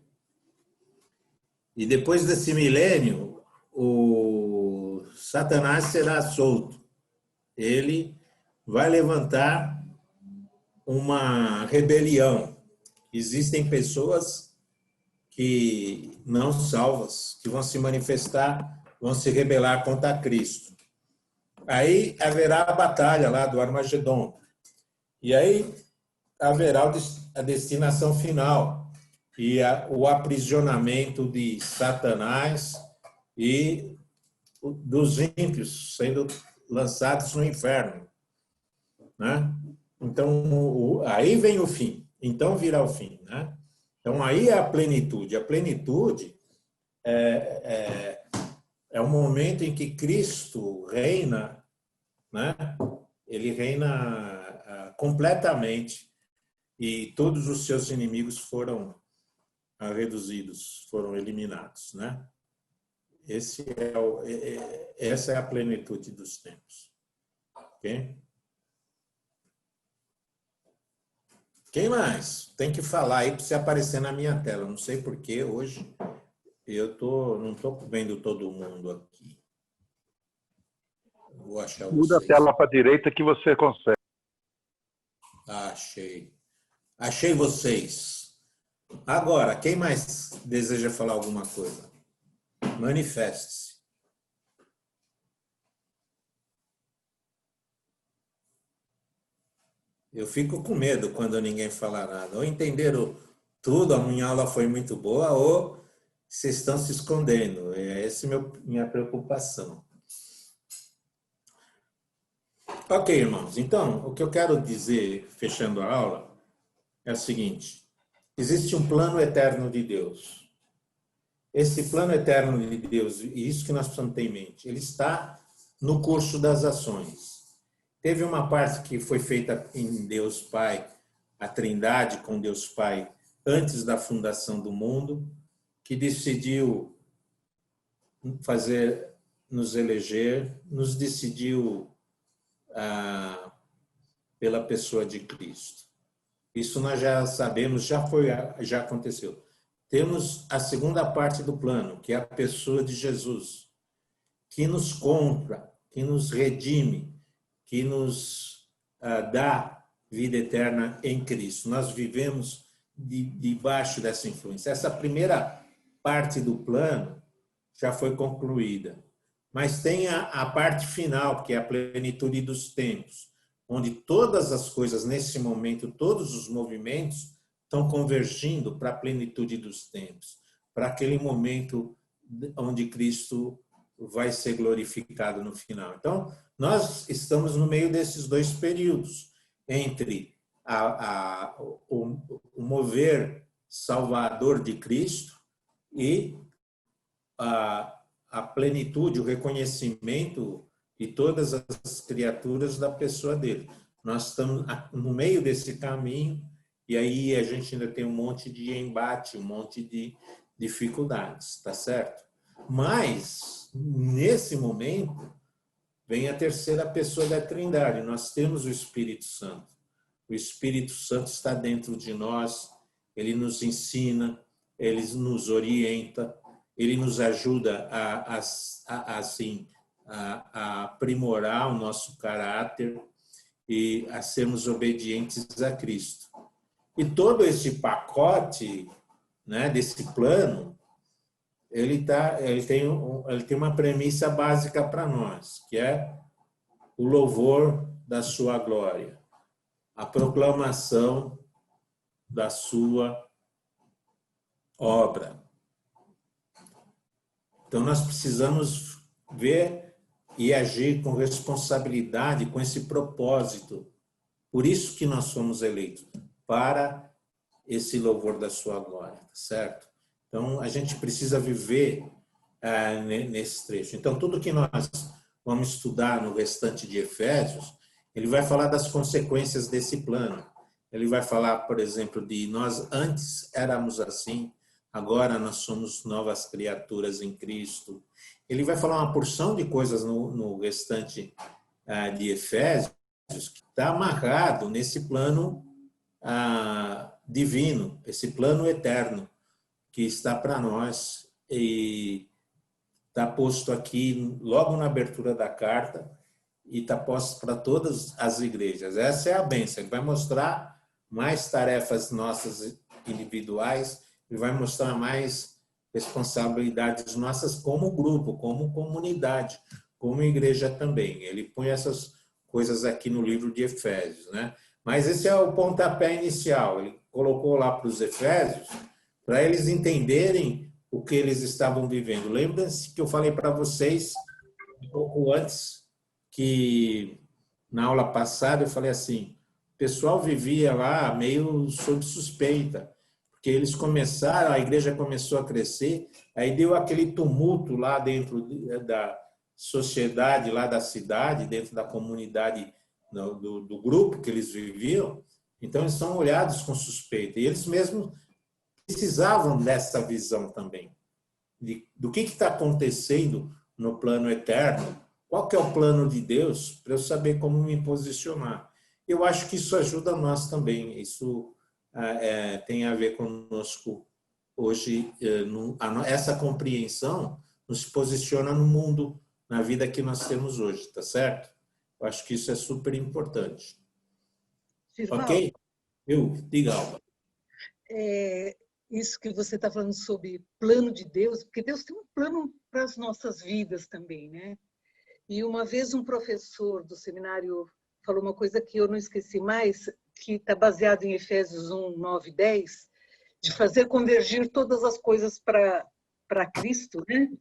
E depois desse milênio, o Satanás será solto. Ele vai levantar uma rebelião. Existem pessoas que não salvas, que vão se manifestar, vão se rebelar contra Cristo. Aí haverá a batalha lá do Armagedon. E aí haverá a destinação final e o aprisionamento de Satanás e dos ímpios sendo lançados no inferno, né? Então, aí vem o fim. Então virá o fim, né? Então, aí é a plenitude. A plenitude é o momento em que Cristo reina, né? Ele reina completamente e todos os seus inimigos foram reduzidos, foram eliminados, né? Essa é a plenitude dos tempos. Ok? Quem mais? Tem que falar aí para você aparecer na minha tela. Não sei por que hoje não estou vendo todo mundo aqui. Vou achar Muda vocês. a tela para a direita que você consegue. Achei. Achei vocês. Agora, quem mais deseja falar alguma coisa? Manifeste-se. Eu fico com medo quando ninguém fala nada. Ou entenderam tudo, a minha aula foi muito boa, ou vocês estão se escondendo. Essa é minha preocupação. Ok, irmãos. Então, o que eu quero dizer, fechando a aula, é o seguinte. Existe um plano eterno de Deus. Esse plano eterno de Deus, e isso que nós precisamos ter em mente, ele está no curso das ações. Teve uma parte que foi feita em Deus Pai, a Trindade com Deus Pai, antes da fundação do mundo, que decidiu nos eleger, nos decidiu pela pessoa de Cristo. Isso nós já sabemos, já aconteceu. Temos a segunda parte do plano, que é a pessoa de Jesus, que nos compra, que nos redime, que nos dá vida eterna em Cristo. Nós vivemos debaixo dessa influência. Essa primeira parte do plano já foi concluída. Mas tem a parte final, que é a plenitude dos tempos, onde todas as coisas, nesse momento, todos os movimentos estão convergindo para a plenitude dos tempos, para aquele momento onde Cristo vai ser glorificado no final. Então, nós estamos no meio desses dois períodos, entre o mover salvador de Cristo e a plenitude, o reconhecimento de todas as criaturas da pessoa dele. Nós estamos no meio desse caminho e aí a gente ainda tem um monte de embate, um monte de dificuldades, tá certo? Mas, nesse momento, vem a terceira pessoa da Trindade. Nós temos o Espírito Santo. O Espírito Santo está dentro de nós, ele nos ensina, ele nos orienta, ele nos ajuda a aprimorar o nosso caráter e a sermos obedientes a Cristo. E todo esse pacote, né, desse plano, ele tem uma premissa básica para nós, que é o louvor da sua glória, a proclamação da sua obra. Então, nós precisamos ver e agir com responsabilidade, com esse propósito. Por isso que nós somos eleitos, para esse louvor da sua glória, certo? Então, a gente precisa viver nesse trecho. Então, tudo que nós vamos estudar no restante de Efésios, ele vai falar das consequências desse plano. Ele vai falar, por exemplo, de nós antes éramos assim, agora nós somos novas criaturas em Cristo. Ele vai falar uma porção de coisas no restante de Efésios que está amarrado nesse plano divino, esse plano eterno que está para nós e está posto aqui logo na abertura da carta e está posto para todas as igrejas. Essa é a bênção, que vai mostrar mais tarefas nossas individuais e vai mostrar mais responsabilidades nossas como grupo, como comunidade, como igreja também. Ele põe essas coisas aqui no livro de Efésios, né? Mas esse é o pontapé inicial. Ele colocou lá para os Efésios, para eles entenderem o que eles estavam vivendo. Lembrem-se que eu falei para vocês um pouco antes, que na aula passada eu falei assim, o pessoal vivia lá meio sob suspeita, porque eles começaram, a igreja começou a crescer, aí deu aquele tumulto lá dentro da sociedade, lá da cidade, dentro da comunidade do grupo que eles viviam, então eles são olhados com suspeita, e eles mesmos precisavam dessa visão também, do que está acontecendo no plano eterno, qual que é o plano de Deus, para eu saber como me posicionar. Eu acho que isso ajuda nós também, isso tem a ver conosco hoje, essa compreensão nos posiciona no mundo, na vida que nós temos hoje, tá certo? Eu acho que isso é super importante. Girval, Ok? Diga, Alba. Isso que você está falando sobre plano de Deus, porque Deus tem um plano para as nossas vidas também, né? E uma vez um professor do seminário falou uma coisa que eu não esqueci mais, que está baseado em Efésios 1, 9 e 10, de fazer convergir todas as coisas para Cristo, né?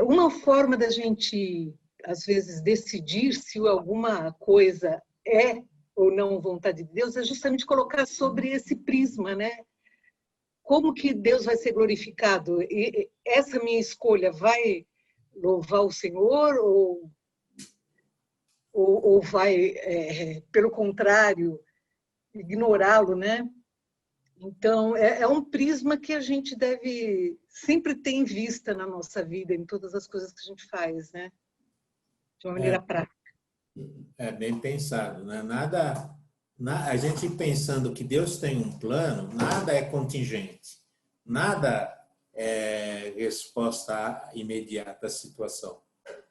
Uma forma da gente, às vezes, decidir se alguma coisa é ou não vontade de Deus é justamente colocar sobre esse prisma, né? Como que Deus vai ser glorificado? E essa minha escolha vai louvar o Senhor ou vai, pelo contrário, ignorá-lo, né? Então, é um prisma que a gente deve sempre ter em vista na nossa vida, em todas as coisas que a gente faz, né? De uma maneira prática. É bem pensado, né? A gente pensando que Deus tem um plano, nada é contingente, nada é resposta imediata à situação.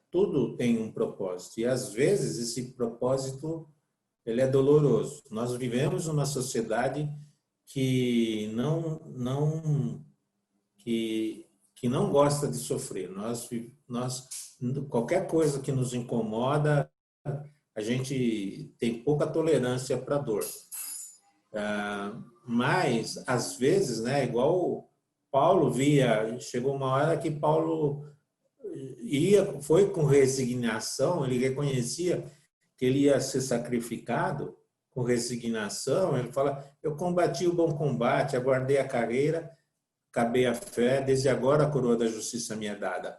Tudo tem um propósito e às vezes esse propósito ele é doloroso. Nós vivemos numa sociedade que não gosta de sofrer. Qualquer coisa que nos incomoda, a gente tem pouca tolerância para a dor. Mas, às vezes, né, igual Paulo via, chegou uma hora que Paulo foi com resignação, ele reconhecia que ele ia ser sacrificado com resignação, ele fala, eu combati o bom combate, aguardei a carreira, acabei a fé, desde agora a coroa da justiça me é dada.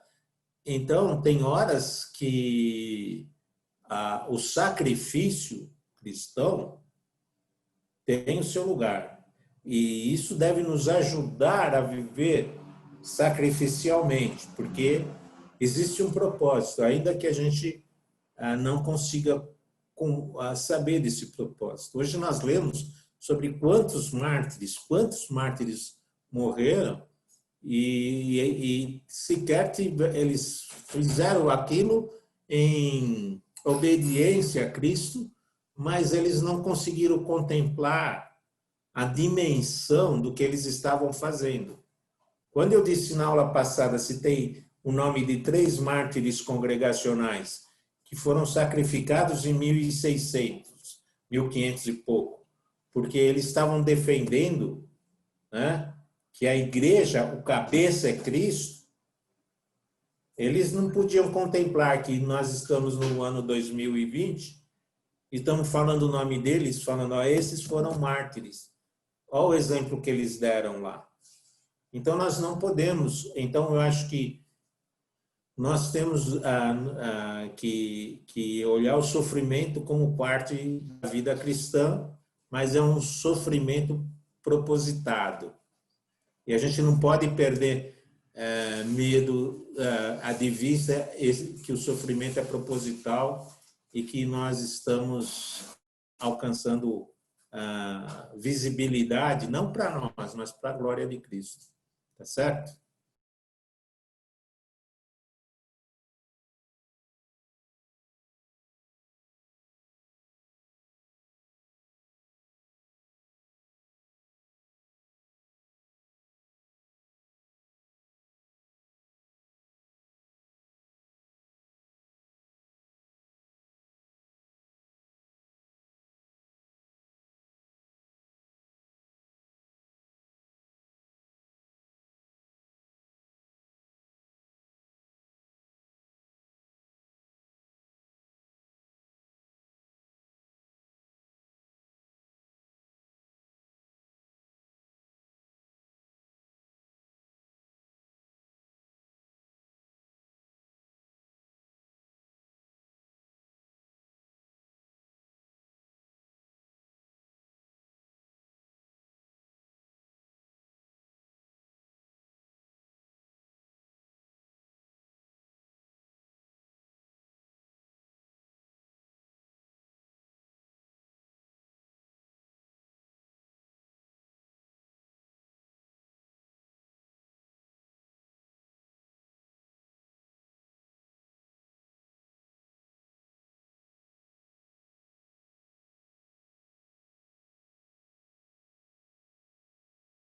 Então, tem horas que o sacrifício cristão tem o seu lugar. E isso deve nos ajudar a viver sacrificialmente, porque existe um propósito, ainda que a gente não consiga saber desse propósito. Hoje nós lemos sobre quantos mártires morreram e sequer eles fizeram aquilo em obediência a Cristo, mas eles não conseguiram contemplar a dimensão do que eles estavam fazendo. Quando eu disse na aula passada, citei o nome de 3 mártires congregacionais que foram sacrificados em 1600, 1500 e pouco, porque eles estavam defendendo, né, que a igreja, o cabeça é Cristo. Eles não podiam contemplar que nós estamos no ano 2020 e estamos falando o nome deles, falando, esses foram mártires. Olha o exemplo que eles deram lá. Então, nós não podemos. Então, eu acho que nós temos que olhar o sofrimento como parte da vida cristã, mas é um sofrimento propositado. E a gente não pode perder medo de vista que o sofrimento é proposital e que nós estamos alcançando visibilidade, não para nós, mas para a glória de Cristo. Tá certo?